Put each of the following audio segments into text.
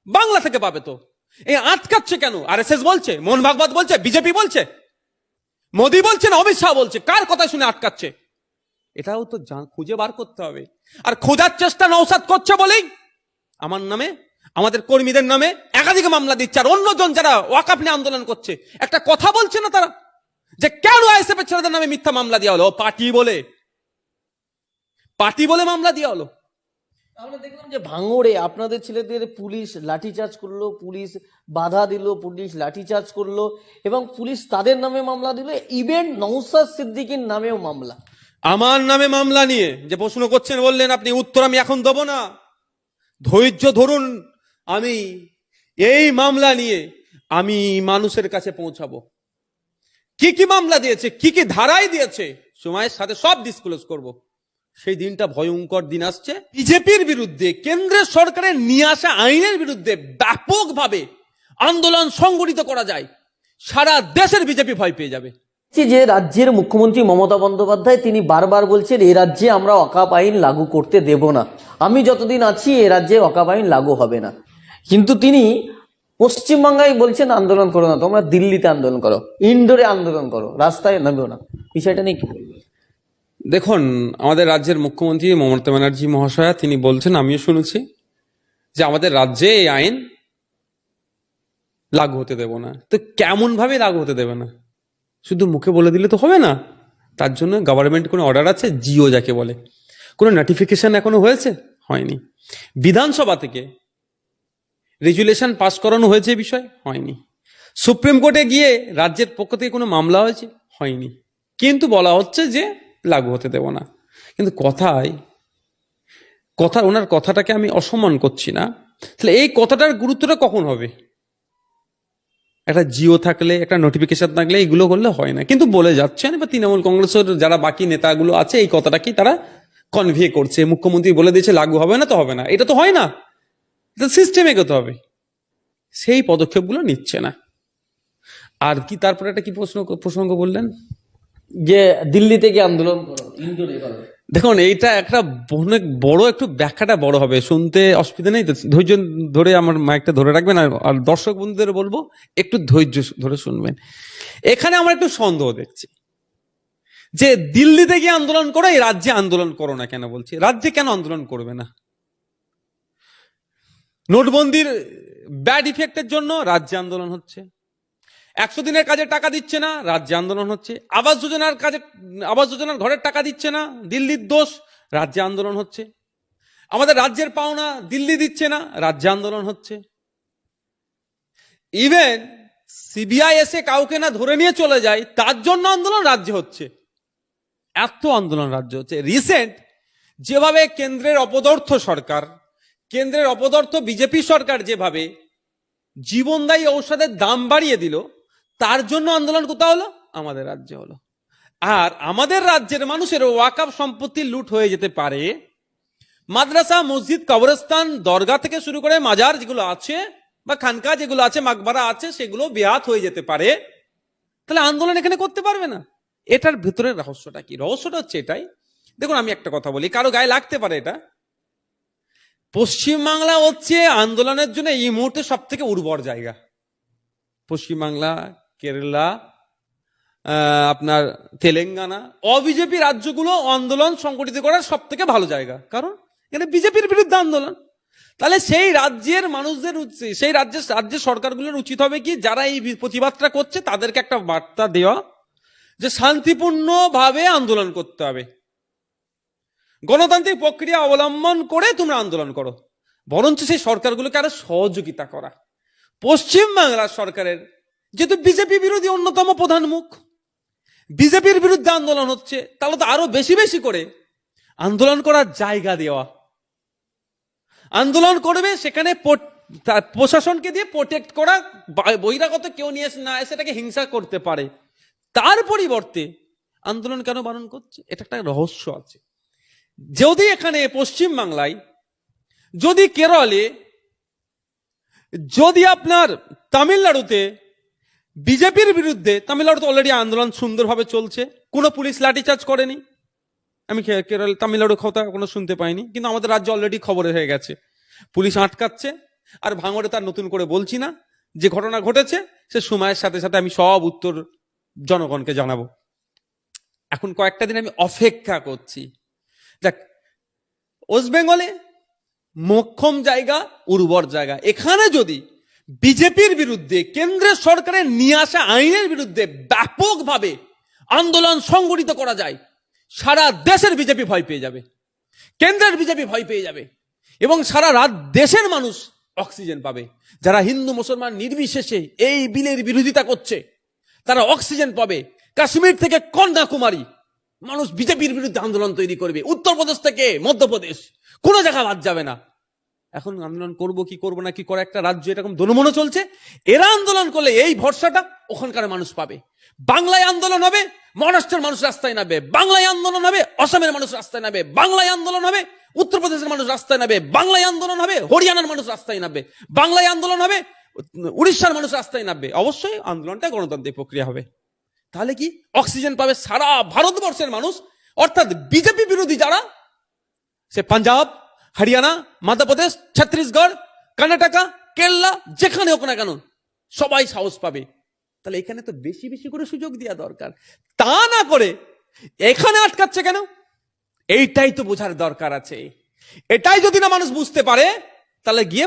বাংলা থেকে পাবে তো। এই আটকাচ্ছে কেন? আরএসএস বলছে, মোহন ভাগবত বলছে, বিজেপি বলছে, মোদী বলছে না অমিত শাহ বলছে? কার কথা শুনে আটকাচ্ছে? এটাও তো খুঁজে বার করতে হবে। আর খোঁজার চেষ্টা নওশাদ করছে বলেই আমার নামে, আমাদের কর্মীদের নামে একাধিক মামলা দিচ্ছে। আর অন্যজন যারা ওয়াকআপ নিয়ে আন্দোলন করছে, একটা কথা বলছে না তারা, যে কেন আইএসএফ এর ছেলেদের নামে মিথ্যা মামলা দেওয়া হলো? পার্টি বলে মামলা দেওয়া হলো। আমরা দেখলাম যে ভাঙড়ে আপনাদের ছেলেদের পুলিশ লাঠিচার্জ করলো, পুলিশ বাধা দিল, পুলিশ লাঠিচার্জ করলো এবং পুলিশ তাদের নামে মামলা দিল, ইভেন নওশাদ সিদ্দিকীর নামেও মামলা। আমার নামে মামলা নিয়ে যে প্রশ্ন করছেন, বললেন আপনি, উত্তর আমি এখন দেব না, ধৈর্য ধরুন। আমি এই মামলা নিয়ে আমি মানুষের কাছে পৌঁছাবো। কি কি মামলা দিয়েছে, কি কি ধারায় দিয়েছে, সময়ের সাথে সব ডিসক্লোজ করব। সেই দিনটা ভয়ঙ্কর দিন আসছে। বিজেপির বিরুদ্ধে, কেন্দ্রের সরকারের নিয়ে আসা আইনের বিরুদ্ধে ব্যাপকভাবে আন্দোলন সংগঠিত করা যায়, সারা দেশের বিজেপি ভয় পেয়ে যাবে। যে রাজ্যের মুখ্যমন্ত্রী মমতা বন্দ্যোপাধ্যায় তিনি বারবার বলছেন এই রাজ্যে আমরা ওয়াকআপ আইন লাগু করতে দেব না, আমি যতদিন আছি এ রাজ্যে ওয়াকআপ আইন লাগু হবে না। কিন্তু তিনি পশ্চিমবাংলায় বলছেন আন্দোলন করো না, তোমরা দিল্লিতে আন্দোলন করো, ইন্ডোরে আন্দোলন করো, রাস্তায় নামো না। বিষয়টা নিয়ে কি বলবেন? দেখুন, আমাদের রাজ্যের মুখ্যমন্ত্রী মমতা ব্যানার্জি মহাশয়া তিনি বলছেন, আমিও শুনেছি, যে আমাদের রাজ্যে এই আইন লাগু হতে দেব না। তো কেমন ভাবে লাগু হতে দেবে না? শুধু মুখে বলে দিলে তো হবে না, তার জন্য গভর্নমেন্ট কোনো অর্ডার আছে, জিও যাকে বলে, কোনো নোটিফিকেশন এখনো হয়নি। বিধানসভা থেকে রেজুলেশন পাস করানো হয়েছে, বিষয় হয়নি। সুপ্রিম কোর্টে গিয়ে রাজ্যের পক্ষ থেকে কোনো মামলা হয়নি। কিন্তু বলা হচ্ছে যে লাগু হতে দেব না। কিন্তু ওনার কথাটাকে আমি অসম্মান করছি না। তাহলে এই কথাটার গুরুত্বটা কখন হবে? একটা জিও থাকলে, একটা নোটিফিকেশন থাকলে এগুলো করলে হয় না। কিন্তু বলে যাচ্ছেন, বা তৃণমূল কংগ্রেসের যারা বাকি নেতাগুলো আছে এই কথাটাকে তারা কনভে করছে। মুখ্যমন্ত্রী বলে দিয়েছে লাগু হবে না তো হবে না, এটা তো হয় না, সিস্টেমে এগোতে হবে। সেই পদক্ষেপগুলো নিচ্ছে না। আর কি তারপরে একটা কি প্রসঙ্গ বললেন? যে দিল্লিতে গিয়ে আন্দোলন করো, ইন্ডোরে করো। দেখুন, এইটা একটা অনেক বড়, একটু ব্যাখ্যাটা বড় হবে, শুনতে অসুবিধা নেই তো, ধৈর্য ধরে আমার মাইকটা ধরে রাখবেন। আর দর্শক বন্ধুদের বলবো একটু ধৈর্য ধরে শুনবেন। এখানে আমরা একটু সন্দেহ দেখছি যে দিল্লিতে গিয়ে আন্দোলন করো, এই রাজ্যে আন্দোলন করো না কেন। বলছি, রাজ্যে কেন আন্দোলন করবে না? নোটবন্দির ব্যাড ইফেক্টের জন্য রাজ্যে আন্দোলন হচ্ছে, 100 দিনের কাজে টাকা দিচ্ছে না, রাজ্যে আন্দোলন হচ্ছে, আবাস যোজনার ঘরের টাকা দিচ্ছে না, দিল্লির দোষ, রাজ্যে আন্দোলন হচ্ছে, আমাদের রাজ্যের পাওনা দিল্লি দিচ্ছে না, রাজ্যে আন্দোলন হচ্ছে। ইভেন সিবিআই এসে কাউকে না ধরে নিয়ে চলে যায়, তার জন্য আন্দোলন রাজ্যে হচ্ছে। এত আন্দোলন রাজ্য হচ্ছে। রিসেন্ট যেভাবে কেন্দ্রের অপদার্থ বিজেপি সরকার যেভাবে জীবনদায়ী ঔষধের দাম বাড়িয়ে দিল, তার জন্য আন্দোলন কোথাও হলো? আমাদের রাজ্যে হলো। আর আমাদের রাজ্যের মানুষের ওয়াকআপ সম্পত্তি লুট হয়ে যেতে পারে, মাদ্রাসা, মসজিদ, কবরস্থান, দরগা থেকে শুরু করে মাজার যেগুলো আছে, বা খানকা যেগুলো আছে, মাকবারা আছে, সেগুলো বেহাত হয়ে যেতে পারে। তাহলে আন্দোলন এখানে করতে পারবে না? এটার ভিতরের রহস্যটা কি? রহস্যটা হচ্ছে এটাই। দেখুন, আমি একটা কথা বলি, কারো গায়ে লাগতে পারে এটা। পশ্চিমবাংলা হচ্ছে আন্দোলনের জন্য এই মুহূর্তে সব থেকে উর্বর জায়গা। পশ্চিমবাংলা, কেরালা, আপনার তেলেঙ্গানা, অবিজেপি রাজ্যগুলো আন্দোলন সংগঠিত করার সব থেকে ভালো জায়গা, কারণ এখানে বিজেপির বিরুদ্ধে আন্দোলন। তাহলে সেই রাজ্যের মানুষদের সেই রাজ্যের সরকারগুলোর উচিত হবে কি, যারা এই প্রতিবাদটা করছে তাদেরকে একটা বার্তা দেওয়া যে শান্তিপূর্ণ ভাবে আন্দোলন করতে হবে, গণতান্ত্রিক প্রক্রিয়া অবলম্বন করে তোমরা আন্দোলন করো, বরঞ্চ সেই সরকারগুলোকে আরো সহযোগিতা করা। পশ্চিমবাংলার সরকারের যেহেতু বিজেপি বিরোধী অন্যতম প্রধান মুখ, বিজেপির বিরুদ্ধে আন্দোলন হচ্ছে, তাহলে তো আরো বেশি বেশি করে আন্দোলন করার জায়গা দেওয়া। আন্দোলন করবে, সেখানে প্রশাসনকে দিয়ে প্রোটেক্ট করা, বহিরাগত কেউ নিয়ে না এসে সেটাকে হিংসা করতে পারে। তার পরিবর্তে আন্দোলন কেন বারণ করছে? এটা একটা রহস্য আছে। যদি এখানে পশ্চিমবাংলায়, যদি কেরলে, যদি আপনার তামিলনাড়ুতে বিজেপির বিরুদ্ধে, তামিলনাড়ুতে অলরেডি আন্দোলন সুন্দরভাবে চলছে, কোনো পুলিশ লাঠিচার্জ করেনি, আমি কেরল তামিলনাড়ু কথা কোনো শুনতে পাইনি, কিন্তু আমাদের রাজ্যে অলরেডি খবর হয়ে গেছে, পুলিশ আটকাচ্ছে, আর ভাঙড়ে তার নতুন করে বলছি না, যে ঘটনা ঘটেছে সে সময়ের সাথে সাথে আমি সব উত্তর জনগণকে জানাবো। এখন কয়েকটা দিন আমি অপেক্ষা করছি। দেখ, ওয়েস্ট বেঙ্গলে মোক্ষম জায়গা, উর্বর জায়গা, এখানে যদি বিজেপির বিরুদ্ধে কেন্দ্রের সরকারের নিয়ে আসা আইনের বিরুদ্ধে ব্যাপকভাবে আন্দোলন সংগঠিত করা যায়, সারা দেশের বিজেপি ভয় পেয়ে যাবে, কেন্দ্রের বিজেপি ভয় পেয়ে যাবে, এবং সারা রাত দেশের মানুষ অক্সিজেন পাবে। যারা হিন্দু মুসলমান নির্বিশেষে এই বিলের বিরোধিতা করছে তারা অক্সিজেন পাবে। কাশ্মীর থেকে কন্যাকুমারী মানুষ বিজেপির বিরুদ্ধে আন্দোলন তৈরি করবে, উত্তরপ্রদেশ থেকে মধ্যপ্রদেশ, কোনো জায়গা বাদ যাবে না। এখন আন্দোলন করব কি করবো না কি করে একটা রাজ্য এরকম দোনমনো চলছে। এরা আন্দোলন করলে এই ভরসাটা ওখানকার মানুষ পাবে। বাংলায় আন্দোলন হবে, মহারাষ্ট্রের মানুষ রাস্তায় নামবে। বাংলায় আন্দোলন হবে, অসমের মানুষ রাস্তায় নামবে। বাংলায় আন্দোলন হবে, উত্তরপ্রদেশের মানুষ রাস্তায় নামবে। বাংলায় আন্দোলন হবে, হরিয়ানার মানুষ রাস্তায় নামবে। বাংলায় আন্দোলন হবে, উড়িষ্যার মানুষ রাস্তায় নামবে। অবশ্যই আন্দোলনটা গণতান্ত্রিক প্রক্রিয়া হবে। তাহলে কি অক্সিজেন পাবে সারা ভারতবর্ষের মানুষ। অর্থাৎ বিজেপি বিরোধী যারা, সে পাঞ্জাব, হরিয়ানা, মধ্যপ্রদেশ, ছত্তিশগড়, কর্ণাটকা, কেরালা, যেখানে হোক না কেন সবাই সাহস পাবে। তাহলে এখানে তো বেশি বেশি করে সুযোগ দেওয়া দরকার। তা না করে এখানে আটকাচ্ছে কেন? এইটাই তো বোঝার দরকার আছে। এটাই যদি না মানুষ বুঝতে পারে, তাহলে গিয়ে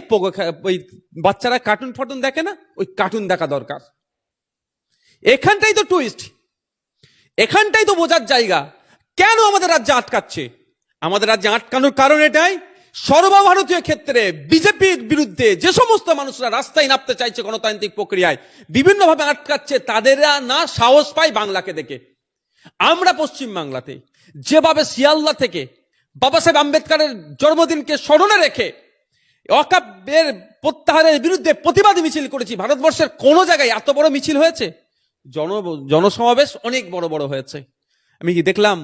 ওই বাচ্চারা কার্টুন ফাটুন দেখে না, ওই কার্টুন দেখা দরকার। এখানটাই তো টুইস্ট, এখানটাই তো বোঝার জায়গা। কেন আমাদের রাজ্যে আটকাচ্ছে? আমাদের রাজ্যে আটকানোর কারণ এটাই, সর্বভারতীয় ক্ষেত্রে বিজেপির বিরুদ্ধে যে সমস্ত মানুষরা রাস্তায় নামতে চাইছে গণতান্ত্রিক প্রক্রিয়ায়, বিভিন্নভাবে আটকাচ্ছে, তাদেরা না সাহস পায় বাংলাকে দেখে। আমরা পশ্চিম বাংলাতে যেভাবে শিয়ালদা থেকে বাবা সাহেব আম্বেদকরের জন্মদিনকে স্মরণে রেখে ওয়াকফের প্রত্যাহারের বিরুদ্ধে প্রতিবাদী মিছিল করেছি, ভারতবর্ষের কোন জায়গায় এত বড় মিছিল হয়েছে? জনসমাবেশ অনেক বড় বড় হয়েছে। আমি কি দেখলাম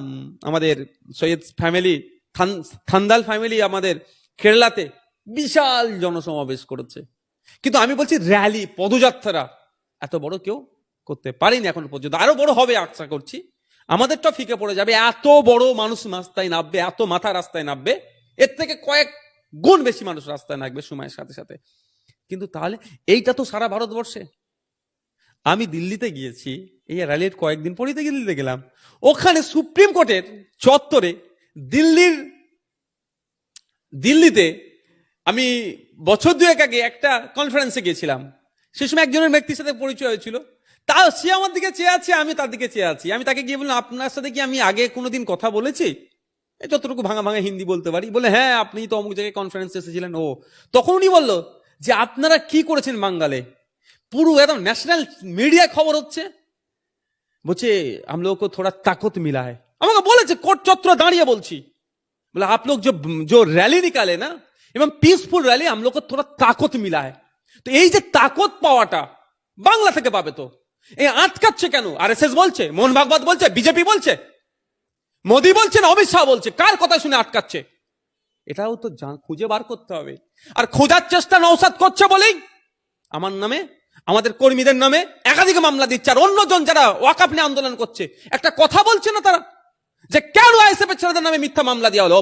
আমাদের সৈয়দ ফ্যামিলি, থান্দাল ফ্যামিলি আমাদের কেরালাতে বিশাল জনসমাবেশ করেছে। কিন্তু আমি বলছি র্যালি, পদযাত্রা এত বড় কেউ করতে পারেনি এখন পর্যন্ত। আরো বড় হবে আশা করছি। আমাদেরটা ফিকে পড়ে যাবে। এত বড় মানুষ রাস্তায় নামবে, এত মাথা রাস্তায় নামবে, এর থেকে কয়েক গুণ বেশি মানুষ রাস্তায় নামবে সময়ের সাথে সাথে। কিন্তু তাহলে এইটা তো সারা ভারতবর্ষে। আমি দিল্লিতে গিয়েছি, এই র্যালির কয়েকদিন পরেই দিল্লিতে গেলাম। ওখানে সুপ্রিম কোর্টের চত্বরে দিল্লিতে আমি বছর দুয়েক আগে একটা কনফারেন্সে গিয়েছিলাম। সে সময় একজনের ব্যক্তির সাথে পরিচয় হয়েছিল। তাও সে আমার দিকে চেয়ে আছে, আমি তার দিকে চেয়ে আছি। আমি তাকে গিয়ে বললাম, আপনার সাথে কি আমি আগে কোনোদিন কথা বলেছি? যতটুকু ভাঙা ভাঙা হিন্দি বলতে পারি। বলে, হ্যাঁ, আপনি তো অমুক জায়গায় কনফারেন্সে এসেছিলেন। ও, তখন উনি বললো যে আপনারা কি করেছেন বাঙ্গালে, পুরো একদম ন্যাশনাল মিডিয়া খবর হচ্ছে। বলছে हम लोग को थोड़ा ताकत मिला है। আমাকে বলেছে কোর্ট চত্বর দাঁড়িয়ে বলছি। बोला आप लोग जो रैली निकाले ना, এবং পিসফুল র‍্যালি, हम लोग को थोड़ा ताकत मिला है। তো এই যে তাকত পাওয়াটা বাংলা থেকে পাবে, তো এই আটকাচ্ছে কেন? আরএসএস বলছে, মোহন ভাগবত বলছে, বিজেপি বলছে, মোদি বলছে না অমিত শাহ বলছে, কার কথা শুনে আটকাচ্ছে? এটাও তো খুঁজে বার করতে হবে। আর খোঁজার চেষ্টা নওশাদ করছে বলেই আমার নামে, আমাদের কর্মীদের নামে একাধিক মামলা দিচ্ছে। আর অন্যজন যারা ওয়াকফ নিয়ে আন্দোলন করছে, একটা কথা বলছে না তারা, যে কেন আইএসএফ এর ছেলেদের নামে মিথ্যা মামলা দেওয়া হলো?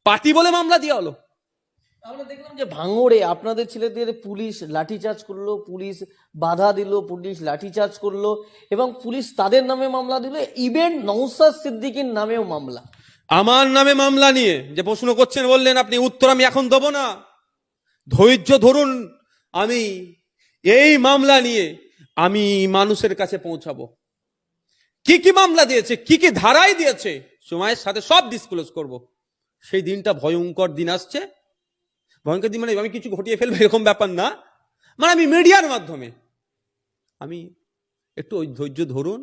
পার্টি বলে মামলা দেওয়া হলো। আমরা দেখলাম যে ভাঙড়ে আপনাদের ছেলেদের পুলিশ লাঠিচার্জ করলো, পুলিশ বাধা দিল, পুলিশ লাঠিচার্জ করলো, এবং পুলিশ তাদের নামে মামলা দিল। ইভেন নওশাদ সিদ্দিকীর নামেও মামলা। আমার নামে মামলা নিয়ে যে প্রশ্ন করছেন, বললেন আপনি, উত্তর আমি এখন দেবো না, ধৈর্য ধরুন। আমি এই মামলা নিয়ে আমি মানুষের কাছে পৌঁছাবো। কি কি মামলা দিয়েছে, কি কি ধারায় দিয়েছে, সময়ের সাথে সব ডিসক্লোজ করব। সেই দিনটা ভয়ঙ্কর দিন আসছে। ভয়ঙ্কর দিন মানে আমি কিছু ঘটিয়ে ফেলবো এরকম ব্যাপার না, মানে আমি মিডিয়ার মাধ্যমে আমি একটু ওই ধৈর্য ধরুন,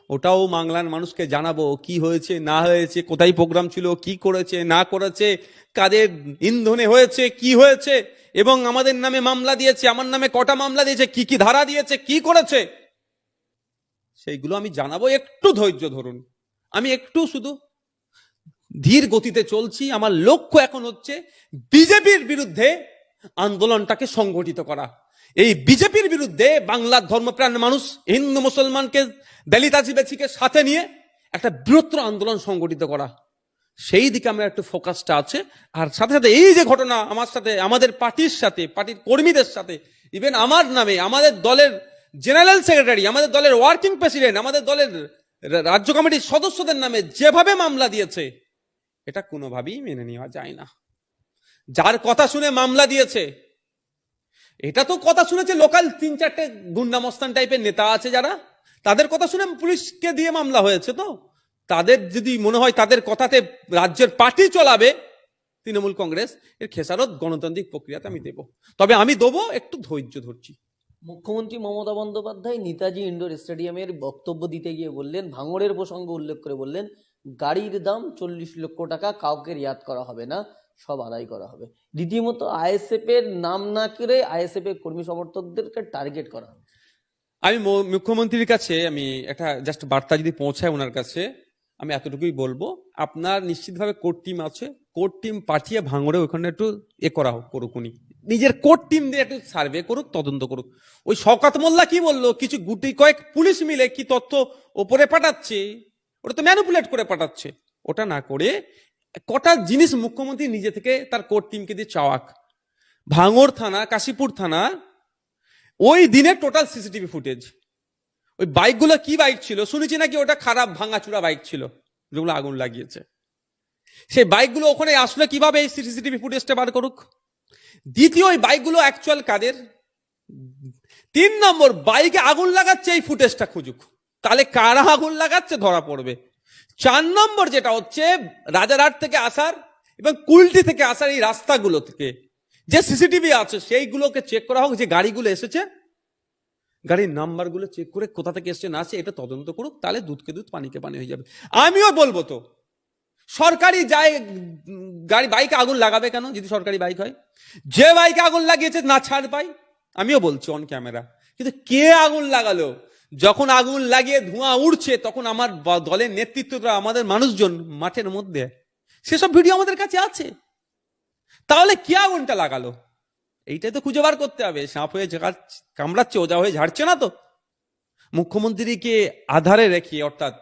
ওটাও বাংলার মানুষকে জানাবো কি হয়েছে না হয়েছে, কোথায় প্রোগ্রাম ছিল, কি করেছে না করেছে, কাদের ইন্ধনে হয়েছে, কি হয়েছে, এবং আমাদের নামে মামলা দিয়েছে, আমার নামে কটা মামলা দিয়েছে, কি কি ধারা দিয়েছে, কি করেছে, সেইগুলো আমি জানাবো। একটু ধৈর্য ধরুন। আমি একটু শুধু ধীর গতিতে চলছি। আমার লক্ষ্য এখন হচ্ছে বিজেপির বিরুদ্ধে আন্দোলনটাকে সংগঠিত করা। এই বিজেপির বিরুদ্ধে বাংলার ধর্মপ্রাণ মানুষ, হিন্দু মুসলমানকে, দলিত আদিবাসীকে সাথে নিয়ে একটা বৃহত্তর আন্দোলন সংগঠিত করা। সেই দিকে আমরা একটু ফোকাসটা আছে। আর সাথে সাথে এই যে ঘটনা আমার সাথে, আমাদের পার্টির সাথে, পার্টির কর্মীদের সাথে, ইভেন আমার নামে, আমাদের দলের জেনারেল সেক্রেটারি, আমাদের দলের ওয়ার্কিং প্রেসিডেন্ট, আমাদের দলের রাজ্য কমিটির সদস্যদের নামে যেভাবে মামলা দিয়েছে, এটা কোনোভাবেই মেনে নেওয়া যায় না। যার কথা শুনে মামলা দিয়েছে, এটা তো কথা শুনেছে লোকাল 3-4টে গুন্ডামস্তান টাইপের নেতা আছে যারা, তাদের কথা শুনে পুলিশকে দিয়ে মামলা হয়েছে। তো তাদের যদি মনে হয় তাদের কথাতে রাজ্যের পার্টি চলাবে তৃণমূল কংগ্রেস, এর খেসারত গণতান্ত্রিক প্রক্রিয়াতে আমি দেব, তবে আমি দেবো, একটু ধৈর্য ধরছি। মুখ্যমন্ত্রী মমতা বন্দ্যোপাধ্যায় নেতাজি ইন্ডোর স্টেডিয়ামের বক্তব্য দিতে গিয়ে বললেন, ভাঙড়ের প্রসঙ্গ উল্লেখ করে বললেন, গাড়ির দাম 40 লক্ষ টাকা, কাউকে রিয়াত করা হবে না, সব আদায় করা হবে। রীতিমতো আইএসএফ এর নাম না করে আইএসএফ এর কর্মী সমর্থকদেরকে টার্গেট করা হবে। আমি মুখ্যমন্ত্রীর কাছে আমি একটা জাস্ট বার্তা যদি পৌঁছায় ওনার কাছে, আমি এতটুকুই বলবো, আপনার নিশ্চিতভাবে কোর্ট টিম আছে, কোর্ট টিম পাঠিয়ে ভাঙড়ে ওখানে একটু করা হোক, করুক, উনি নিজের কোর্ট টিম দিয়ে একটু সার্ভে করুক, তদন্ত করুক। ওই শওকত মোল্লা কি বললো, কিছু গুটি কয়েক পুলিশ মিলে কি তথ্য ওপরে পাঠাচ্ছে, ওটা তো ম্যানিপুলেট করে পাঠাচ্ছে। ওটা না করে কটা জিনিস মুখ্যমন্ত্রী নিজে থেকে তার কোর্ট টিমকে দিয়ে চাওয়াক। ভাঙড় থানা, কাশীপুর থানা, ওই দিনের টোটাল সিসিটিভি ফুটেজ, ওই বাইকগুলো কি বাইক ছিল, শুনেছি নাকি ওটা খারাপ ভাঙাচুরা বাইক ছিল যেগুলো আগুন লাগিয়েছে। সেই বাইকগুলো ওখানে আসলে কিভাবে এই সিসিটিভি ফুটেজটা বার করুক। দ্বিতীয়, ওই বাইকগুলো অ্যাকচুয়াল কাদের। 3 নম্বর, বাইকে আগুন লাগাচ্ছে এই ফুটেজটা খুঁজুক, তাহলে কারা আগুন লাগাচ্ছে ধরা পড়বে। 4 নম্বর যেটা হচ্ছে, রাজারহাট থেকে আসার এবং কুলটি থেকে আসার এই রাস্তাগুলো থেকে যে সিসিটিভি আছে সেইগুলোকে চেক করা হোক, যে গাড়িগুলো এসেছে গাড়ির নাম্বারগুলো চেক করে কোথা থেকে এসছে না আসছে এটা তদন্ত করুক, তাহলে দুধকে দুধ পানিকে পানি হয়ে যাবে। আমিও বলবো, তো সরকারি যায় গাড়ি বাইকে আগুন লাগাবে কেন যদি সরকারি বাইক হয়? যে বাইকে আগুন লাগিয়েছে না ছাড় পাই, আমিও বলছি অন ক্যামেরা, কিন্তু কে আগুন লাগালো? যখন আগুন লাগিয়ে ধোঁয়া উঠছে তখন আমার দলের নেতৃত্বরা, আমাদের মানুষজন মাঠের মধ্যে, সেসব ভিডিও আমাদের কাছে আছে। তাহলে কে আগুনটা লাগালো? এইটাই তো খুঁজে বার করতে হবে। সাপ হয়ে কামড়াচ্ছে, ওজা হয়ে ঝাড়ছে না তো। মুখ্যমন্ত্রীকে আধারে রেখে, অর্থাৎ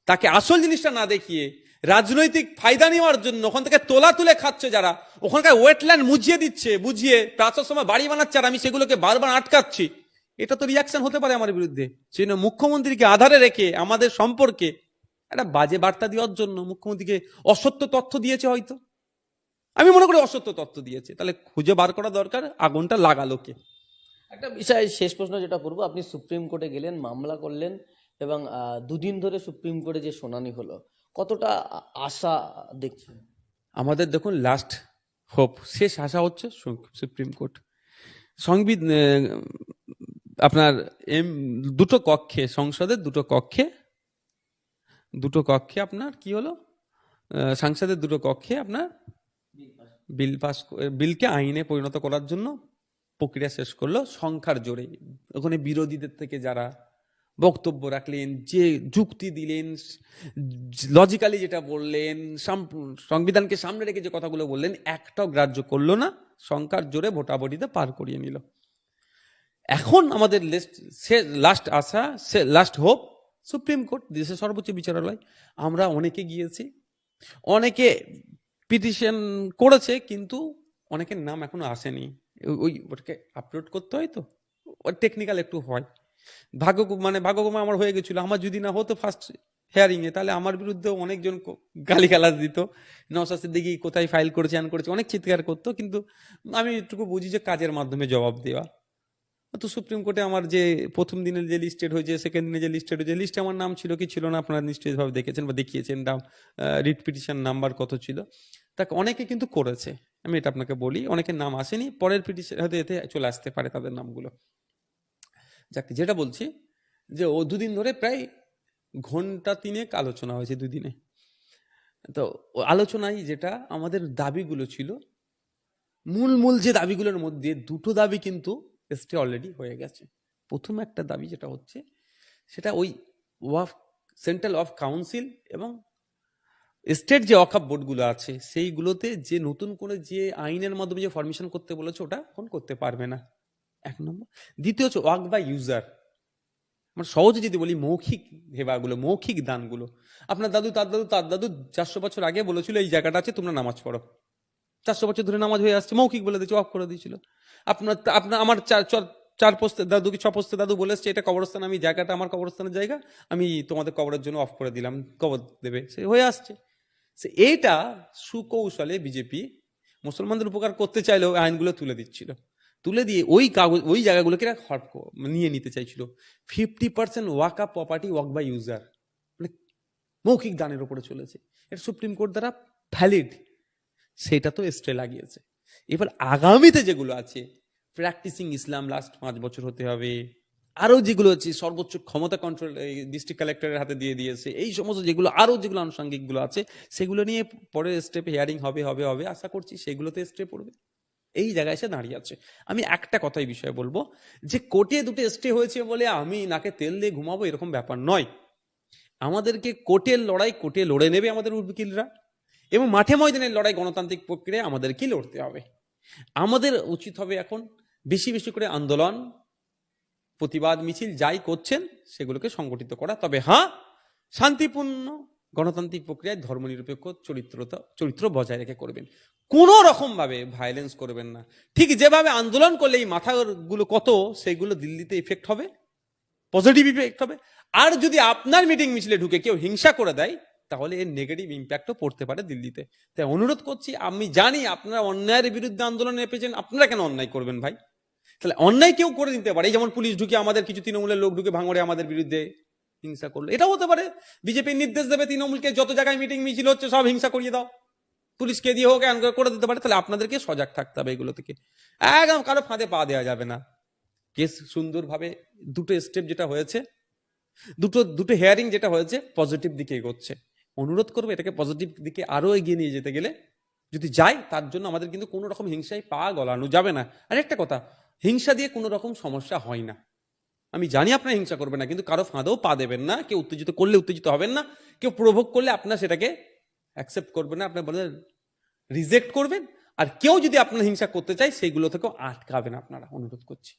তাকে আসল জিনিসটা না দেখিয়ে রাজনৈতিক ফায়দা নেওয়ার জন্য ওখান থেকে তোলা তুলে খাচ্ছে যারা, ওখানকার ওয়েটল্যান্ড মুজিয়ে দিচ্ছে, বুঝিয়ে প্রাচীর সময় বাড়ি বানাচ্ছে, আর আমি সেগুলোকে বারবার আটকাচ্ছি, এটা তো রিয়াকশন হতে পারে আমার বিরুদ্ধে। সেই জন্য মুখ্যমন্ত্রীকে আধারে রেখে আমাদের সম্পর্কে একটা বাজে বার্তা দেওয়ার জন্য মুখ্যমন্ত্রীকে অসত্য তথ্য দিয়েছে, হয়তো আমি মনে করি অসত্য তথ্য দিয়েছে। তাহলে খুঁজে বার করা দরকার, আগুনটা লাগালো কে। একটা বিষয়, শেষ প্রশ্ন যেটা করবো, আপনি সুপ্রিম কোর্টে গেলেন, মামলা করলেন, এবং 2 দিন ধরে সুপ্রিম কোর্টে যে শুনানি হলো, কতটা আশা দেখছেন? আমাদের দেখুন লাস্ট হোপ, শেষ আশা হচ্ছে সুপ্রিম কোর্ট। সংবিধান আপনার দুটো কক্ষে, সংসদের দুটো কক্ষে আপনার কি হলো, সংসদের দুটো কক্ষে আপনার বিলকে আইনে পরিণত করার জন্য প্রক্রিয়া শেষ করলো সংখ্যার জোরে। ওখানে বিরোধীদের থেকে যারা বক্তব্য রাখলেন, যে যুক্তি দিলেন, লজিক্যালি যেটা বললেন, সংবিধানকে সামনে রেখে যে কথাগুলো বললেন, একটাও গ্রাহ্য করলো না, সংখ্যার জোরে ভোটাভুটিতে পার করিয়ে নিল। এখন আমাদের লাস্ট আশা, লাস্ট হোপ সুপ্রিম কোর্ট, দেশের সর্বোচ্চ বিচারালয়। আমরা অনেকে গিয়েছি, অনেকে পিটিশন করেছে, কিন্তু অনেকের নাম এখনো আসেনি। ওটাকে আপলোড করতে হয়, তো টেকনিক্যাল একটু হয়। ভাগ্যক্রমে আমার হয়ে গেছিল। আমার যদি না হতো ফার্স্ট হিয়ারিং এ, তাহলে আমার বিরুদ্ধে অনেকজন গালিগালাজ দিত, নওশাদ সিদ্দিকী কোথায় ফাইল করেছে, অনেক চিৎকার করতো। কিন্তু আমি একটু বুঝি যে কাজের মাধ্যমে জবাব দেওয়া। তো সুপ্রিম কোর্টে আমার যে প্রথম দিনে যে লিস্টেড হয়েছে, সেকেন্ড দিনে যে লিস্টেড হয়েছে, লিস্টে আমার নাম ছিল কি ছিল না আপনারা নিশ্চয়ইভাবে দেখেছেন বা দেখিয়েছেন, রিট পিটিশন নাম্বার কত ছিল, তাকে অনেকে কিন্তু করেছে। আমি এটা আপনাকে বলি, অনেকের নাম আসেনি, পরের পিটিশন হয়তো এতে চলে আসতে পারে তাদের নামগুলো। যাকে যেটা বলছি, যে ও 2 দিন ধরে প্রায় ঘন্টা 3 আলোচনা হয়েছে 2 দিনে। তো আলোচনায় যেটা আমাদের দাবিগুলো ছিল, মূল যে দাবিগুলোর মধ্যে 2টো দাবি কিন্তু স্টে অলরেডি হয়ে গেছে। প্রথম একটা দাবি যেটা হচ্ছে, সেটা ওই ওয়াকফ সেন্ট্রাল ওয়াকফ কাউন্সিল এবং স্টেট যে ওয়াকফ বোর্ডগুলো আছে সেইগুলোতে যে নতুন করে যে আইনের মাধ্যমে যে ফরমেশন করতে বলেছে, ওটা এখন করতে পারবে না, 1 নম্বর। দ্বিতীয় হচ্ছে ওয়াকফ বাই ইউজার, মানে সহজে যদি বলি মৌখিক হেবাগুলো, মৌখিক দানগুলো, আপনার দাদু তার দাদু তার দাদু 400 বছর আগে বলেছিল এই জায়গাটা আছে, তোমরা নামাজ পড়ো। 400 বছর ধরে নামাজ হয়ে আসছে, মৌখিক বলে দিয়েছে, অফ করে দিয়েছিল। আপনার আপনার আমার চার পোস্তে দাদু কি 6 পোস্তে দাদু বলে এসছে এটা কবরস্থান, আমি জায়গাটা আমার কবরস্থানের জায়গা, আমি তোমাদের কবরের জন্য অফ করে দিলাম, কবর দেবে, সে হয়ে আসছে। এইটা সুকৌশলে বিজেপি মুসলমানদের উপকার করতে চাইলেও আইনগুলো তুলে দিচ্ছিল, তুলে দিয়ে ওই কাগজ ওই জায়গাগুলোকে নিয়ে নিতে চাইছিল। 50% ওয়াক আপ প্রপার্টি ওয়াক বাই ইউজার, মানে মৌখিক দানের উপরে চলেছে, এটা সুপ্রিম কোর্ট দ্বারা ভ্যালিড, সেটা তো স্টে লাগিয়েছে। এবার আগামীতে যেগুলো আছে, প্র্যাকটিসিং ইসলাম লাস্ট 5 বছর হতে হবে, আরো যেগুলো আছে সর্বোচ্চ ক্ষমতা কন্ট্রোল ডিস্ট্রিক্ট কালেক্টরের হাতে দিয়ে দিয়েছে, এই সমস্ত যেগুলো আরো যেগুলো আনুষঙ্গিক গুলো আছে সেগুলো নিয়ে পরে স্টেপ হিয়ারিং হবে হবে হবে, আশা করছি সেগুলোতে স্টে পড়বে। এই জায়গায় এসে দাঁড়িয়ে আছে। আমি একটা কথাই বিষয়ে বলবো, যে কোর্টে দুটো স্টে হয়েছে বলে আমি নাকে তেল দিয়ে ঘুমাবো এরকম ব্যাপার নয়। আমাদেরকে কোর্টের লড়াই কোর্টে লড়ে নেবে আমাদের উকিলরা, এবং মাঠে ময়দানের লড়াই গণতান্ত্রিক প্রক্রিয়ায় আমাদেরকেই লড়তে হবে। আমাদের উচিত হবে এখন বেশি বেশি করে আন্দোলন, প্রতিবাদ মিছিল যাই করছেন সেগুলোকে সংগঠিত করা, তবে হ্যাঁ শান্তিপূর্ণ গণতান্ত্রিক প্রক্রিয়ায় ধর্মনিরপেক্ষ চরিত্র বজায় রেখে করবেন, কোনো রকম ভাবে ভায়োলেন্স করবেন না। ঠিক যেভাবে আন্দোলন করলে এই মাথাগুলো কত সেগুলো দিল্লিতে ইফেক্ট হবে, পজিটিভ ইফেক্ট হবে, আর যদি আপনার মিটিং মিছিলে ঢুকে কেউ হিংসা করে দেয় তাহলে এর নেগেটিভ ইম্প্যাক্টও পড়তে পারে দিল্লিতে। তাই অনুরোধ করছি, আমি জানি আপনারা অন্যায়ের বিরুদ্ধে আন্দোলনে নেমেছেন, আপনারা কেন অন্যায় করবেন ভাই? তাহলে অন্যায় কেউ করে দিতে পারে, এই যেমন পুলিশ ঢুকে আমাদের কিছু তৃণমূলের লোক ঢুকে ভাঙড়ে আমাদের বিরুদ্ধে হিংসা করলো, এটাও হতে পারে। বিজেপির নির্দেশ দেবে তৃণমূলকে যত জায়গায় মিটিং মিছিল হচ্ছে সব হিংসা করিয়ে দাও, পুলিশকে দিয়ে হোক করে দিতে পারে। তাহলে আপনাদেরকে সজাগ থাকতে হবে এগুলো থেকে, একদম কারো ফাঁদে পা দেওয়া যাবে না। কেস সুন্দরভাবে দুটো স্টেপ যেটা হয়েছে, দুটো হিয়ারিং যেটা হয়েছে পজিটিভ দিকে এগোচ্ছে। অনুরোধ করবো এটাকে পজিটিভ দিকে আরো এগিয়ে নিয়ে যেতে গেলে যদি যাই, তার জন্য আমাদের কিন্তু কোনো রকম হিংসায় পা গলানো যাবে না। আর একটা কথা, হিংসা দিয়ে কোনো রকম সমস্যা হয় না। আমি জানি আপনারা হিংসা করবেন না, কিন্তু কারো ফাঁদেও পা দেবেন না। কেউ উত্তেজিত করলে উত্তেজিত হবেন না, কেউ প্রভোগ করলে আপনার সেটাকে অ্যাকসেপ্ট করবেন না, আপনি বলেন রিজেক্ট করবেন। আর কেউ যদি আপনার হিংসা করতে চায় সেইগুলো থেকেও আটকাবেন আপনারা, অনুরোধ করছি।